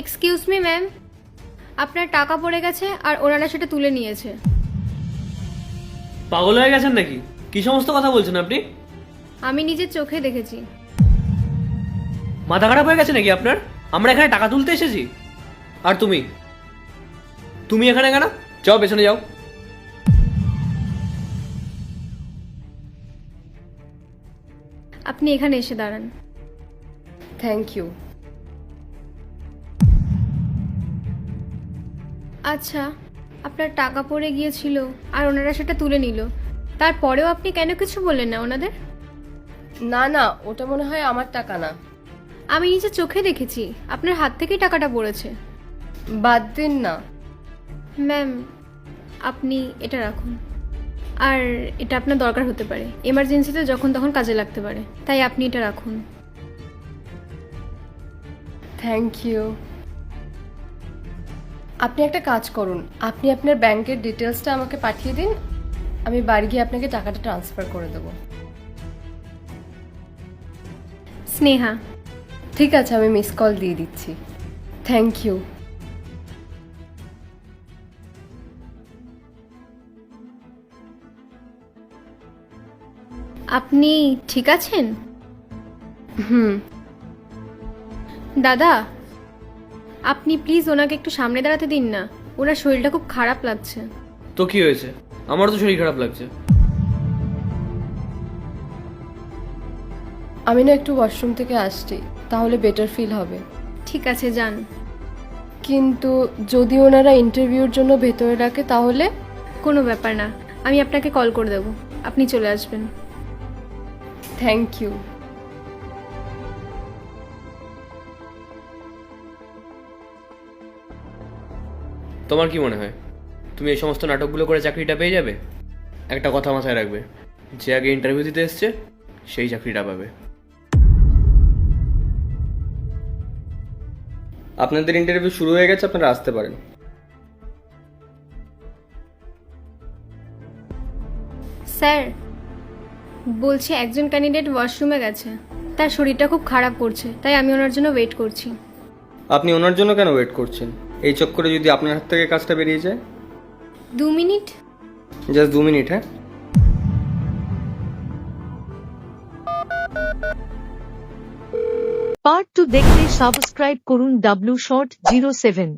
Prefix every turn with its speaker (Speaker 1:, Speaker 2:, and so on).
Speaker 1: Excuse me ma'am, আপনার টাকা পড়ে গেছে আর ওনারা সেটা তুলে নিয়েছে।
Speaker 2: পাগল হয়ে গেছেন নাকি? কি সমস্ত কথা বলছেন আপনি?
Speaker 1: আমি নিজের চোখে দেখেছি।
Speaker 2: মাথা খারাপ হয়ে গেছে নাকি আপনার? আমরা এখানে টাকা তুলতে এসেছি। আর তুমি তুমি এখানে কেন? যাও পেছনে যাও।
Speaker 1: আপনি এখানে এসে দাঁড়ান।
Speaker 3: Thank you.
Speaker 1: আচ্ছা, আপনার টাকা পড়ে গিয়েছিল আর ওনারা সেটা তুলে নিল, তারপরেও আপনি কেন কিছু বললেন না ওনাদের?
Speaker 3: না না, ওটা মনে হয় আমার টাকা না।
Speaker 1: আমি নিজের চোখে দেখেছি আপনার হাত থেকেই টাকাটা পড়েছে।
Speaker 3: বাদ দিন না।
Speaker 1: ম্যাম, আপনি এটা রাখুন। আর এটা আপনার দরকার হতে পারে, এমার্জেন্সিতে যখন তখন কাজে লাগতে পারে, তাই আপনি এটা রাখুন।
Speaker 3: Thank you. আপনি একটা কাজ করুন, আপনি আপনার ব্যাংকের ডিটেলসটা আমাকে পাঠিয়ে দিন, আমি বাড়ি গিয়ে আপনাকে টাকাটা ট্রান্সফার করে দেবো।
Speaker 1: স্নেহা।
Speaker 3: ঠিক আছে, আমি মিস কল দিয়ে দিচ্ছি। Thank you.
Speaker 1: আপনি ঠিক আছেন?
Speaker 3: হুম।
Speaker 1: দাদা, আপনি প্লিজ ওনাকে একটু সামনে দাঁড়াতে দিন না, ওনার শরীরটা খুব খারাপ লাগছে।
Speaker 2: তো কি হয়েছে? আমারও তো শরীর খারাপ লাগছে।
Speaker 3: আমি না একটু ওয়াশরুম থেকে আসছি, তাহলে বেটার ফিল হবে।
Speaker 1: ঠিক আছে, যান।
Speaker 3: কিন্তু যদি ওনারা ইন্টারভিউর জন্য ভেতরে রাখে তাহলে?
Speaker 1: কোনো ব্যাপার না, আমি আপনাকে কল করে দেবো, আপনি চলে আসবেন।
Speaker 3: Thank you.
Speaker 2: তোমার কি মনে হয় তুমি এই সমস্ত নাটকগুলো করে চাকরিটা পেয়ে যাবে? একটা কথা মাথায় রাখবে, যে আগে ইন্টারভিউ দিতে এসছে সেই চাকরিটা পাবে।
Speaker 4: আপনাদের ইন্টারভিউ শুরু হয়ে গেছে, আপনারা আসতে পারেন।
Speaker 1: স্যার, বলছি একজন ক্যান্ডিডেট ওয়াশরুমে গেছে, তার শরীরটা খুব খারাপ করছে, তাই আমি ওনার জন্য ওয়েট করছি।
Speaker 4: আপনি ওনার জন্য কেন ওয়েট করছেন? এই চক্করে যদি আপনার হাত থেকে কাজটা বেরিয়ে যায়?
Speaker 1: 2 মিনিট।
Speaker 4: জাস্ট 2 মিনিট, হ্যাঁ?
Speaker 5: পার্ট 2 দেখতে সাবস্ক্রাইব করুন W Short 07।